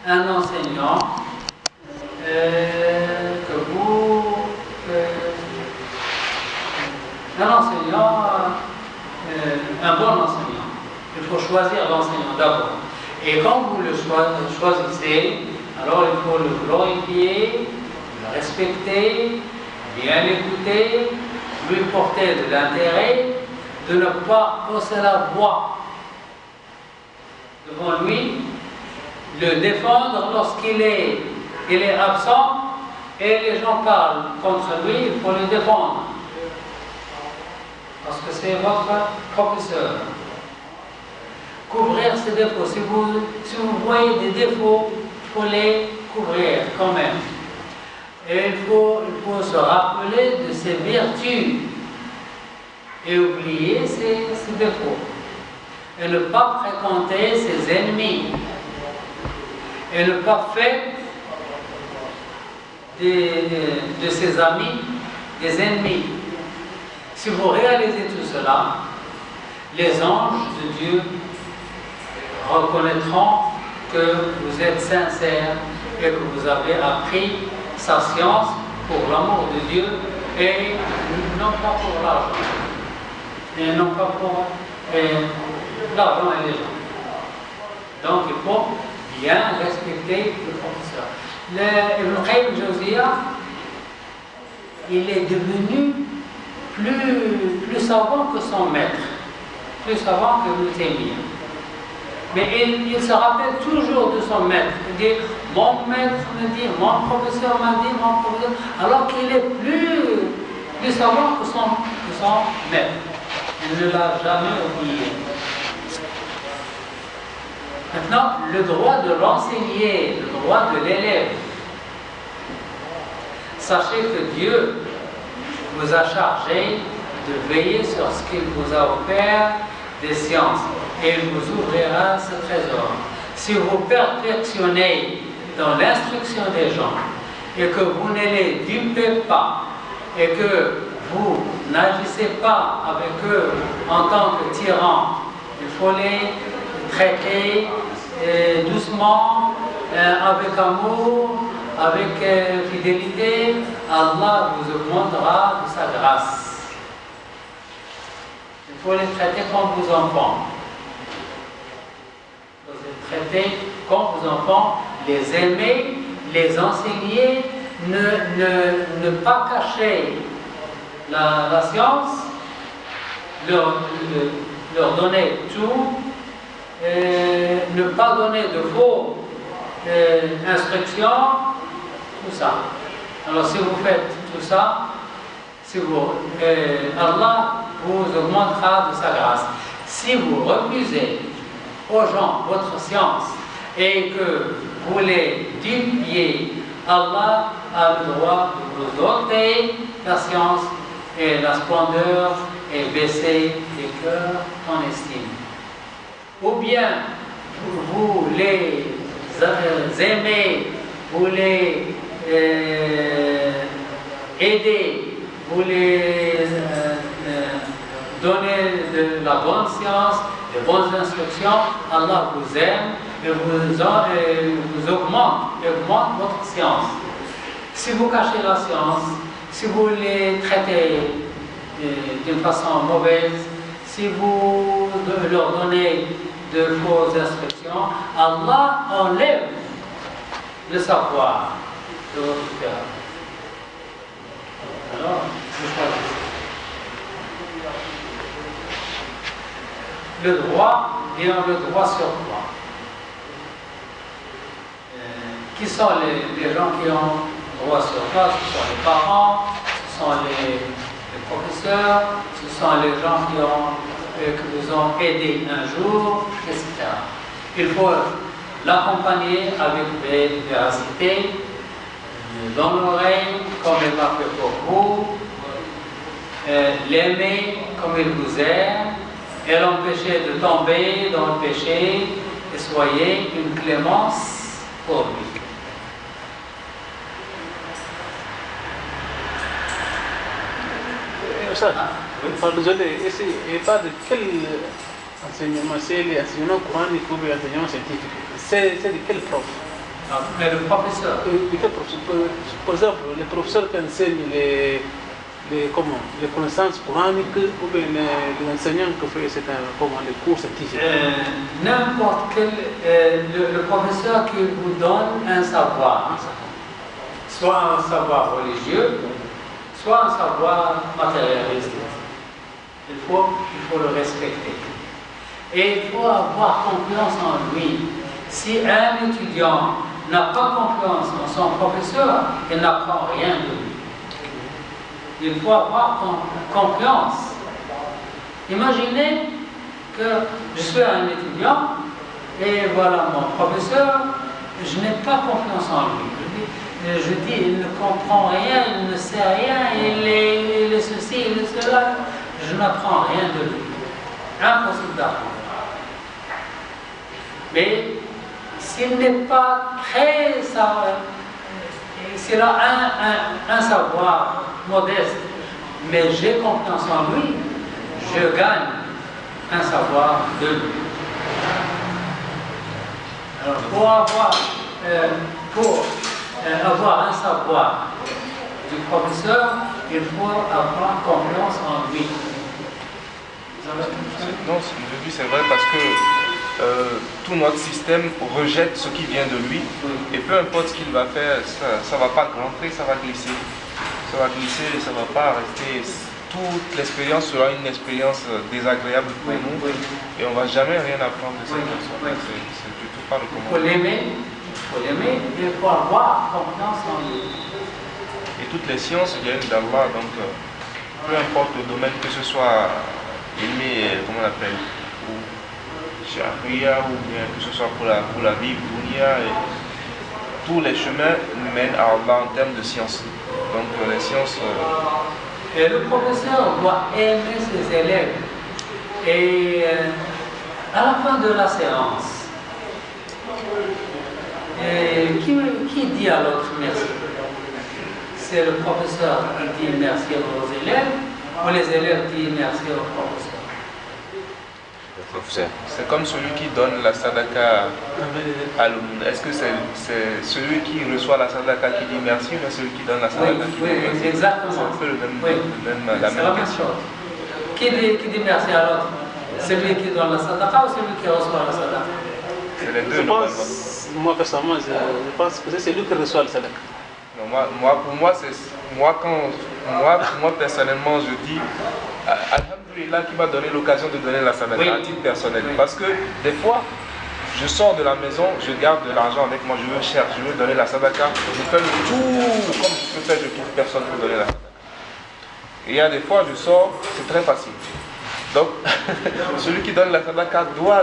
un enseignant un bon enseignant. Il faut choisir l'enseignant d'abord. Et quand vous le choisissez, alors il faut le glorifier, le respecter, bien l'écouter, lui porter de l'intérêt, de ne pas hausser la voix devant lui, le défendre lorsqu'il est absent et les gens parlent contre lui, il faut le défendre. Parce que c'est votre professeur. Couvrir ses défauts. Si vous voyez des défauts, il faut les couvrir quand même. Et il faut se rappeler de ses vertus et oublier ses défauts. Et ne pas fréquenter ses ennemis. Et ne pas faire de ses amis des ennemis. Si vous réalisez tout cela, les anges de Dieu reconnaîtront que vous êtes sincère et que vous avez appris sa science pour l'amour de Dieu et non pas pour l'argent. Et non pas pour l'argent et les gens. Donc il faut bien respecter le professeur. Ibn Qayyim al-Jawziyya, il est devenu plus savant que son maître, plus savant que Ibn Taymiyyah. Mais il se rappelle toujours de son maître. Il dit, mon maître me dit, mon professeur m'a dit, mon professeur, alors qu'il est plus savant que son maître. Il ne l'a jamais oublié. Maintenant, le droit de l'enseigner, le droit de l'élève. Sachez que Dieu vous a chargé de veiller sur ce qu'il vous a offert des sciences et il vous ouvrira ce trésor. Si vous perfectionnez dans l'instruction des gens et que vous ne les dupez pas et que vous n'agissez pas avec eux en tant que tyrans, il faut les traiter doucement, avec amour, avec fidélité. Allah vous augmentera de sa grâce. Il faut les traiter comme vos enfants. Vous les traiter comme vos enfants, les aimer, les enseigner, ne pas cacher la science, leur donner tout, ne pas donner de faux instructions, tout ça. Alors si vous faites tout ça, Allah vous augmentera de sa grâce. Si vous refusez aux gens votre science et que vous les dupiez, Allah a le droit de vous ôter la science et la splendeur et baisser les cœurs en estime. Ou bien vous les aimez, vous les aidez, vous les donnez de la bonne science, de bonnes instructions, Allah vous aime et vous augmente votre science. Si vous cachez la science, si vous les traitez d'une façon mauvaise, si vous leur donnez de fausses instructions, Allah enlève le savoir de votre cœur. Alors, le droit et le droit sur quoi? Qui sont les gens qui ont droit sur quoi? Ce sont les parents, ce sont les professeurs, ce sont les gens qui vous ont aidé un jour, etc. Il faut l'accompagner avec véracité, l'honorer comme il l'a fait pour vous, l'aimer comme il vous aime, et l'empêcher de tomber dans le péché, et soyez une clémence pour lui. Désolé, et pas de quel enseignement, c'est l'enseignement coranique ou l'enseignement scientifique, c'est de quel prof? Mais le professeur. Par exemple, les professeurs qui enseignent les connaissances coraniques ou bien les enseignants qui font les cours scientifiques. N'importe quel le professeur qui vous donne un savoir, soit un savoir religieux, soit un savoir matérialiste. Il faut le respecter. Et il faut avoir confiance en lui. Si un étudiant n'a pas confiance en son professeur, il n'apprend rien de lui. Il faut avoir confiance. Imaginez que je suis un étudiant et voilà mon professeur, je n'ai pas confiance en lui. Je dis, il ne comprend rien, il ne sait rien, il est ceci, il est cela. Je n'apprends rien de lui. Impossible d'apprendre. Mais s'il n'est pas très savoir, s'il a un savoir modeste, mais j'ai confiance en lui, je gagne un savoir de lui. Alors, pour avoir un savoir du professeur, il faut avoir confiance en lui. Non, je dis c'est vrai parce que tout notre système rejette ce qui vient de lui et peu importe ce qu'il va faire, ça ne va pas rentrer, ça va glisser. Ça va glisser et ça ne va pas rester. Toute l'expérience sera une expérience désagréable pour nous et on ne va jamais rien apprendre de cette personne. C'est du tout pas le comment. Il faut l'aimer, et il faut avoir confiance en lui. Et toutes les sciences viennent d'Allah, donc peu importe le domaine, que ce soit comment on appelle, ou Sharia, ou bien que ce soit pour la vie, dunya, et tous les chemins mènent à Allah en termes de sciences. Donc les sciences... Et le professeur doit aimer ses élèves. Et à la fin de la séance, qui dit à l'autre merci? C'est le professeur qui dit merci aux élèves ou les élèves qui disent merci au professeur? C'est comme celui qui donne la sadaka à l'aumône. Est-ce que c'est celui qui reçoit la sadaka qui dit merci ou bien celui qui donne la sadaka qui dit merci? Exactement. C'est un peu la C'est même la même question. chose. Qui dit merci à l'autre? Celui qui donne la sadaka ou celui qui reçoit la sadaka? C'est les deux, normalement. Moi personnellement, je pense que c'est celui qui reçoit le sadaka. Non, moi personnellement, je dis Alhamdulillah qui m'a donné l'occasion de donner la sadaka à titre personnel. Parce que des fois, je sors de la maison, je garde de l'argent avec moi, je veux donner la sadaka, je fais le tout comme je peux faire, je trouve personne pour donner la sadaka. Et il y a des fois, je sors, c'est très facile. Donc, celui qui donne la sadaka doit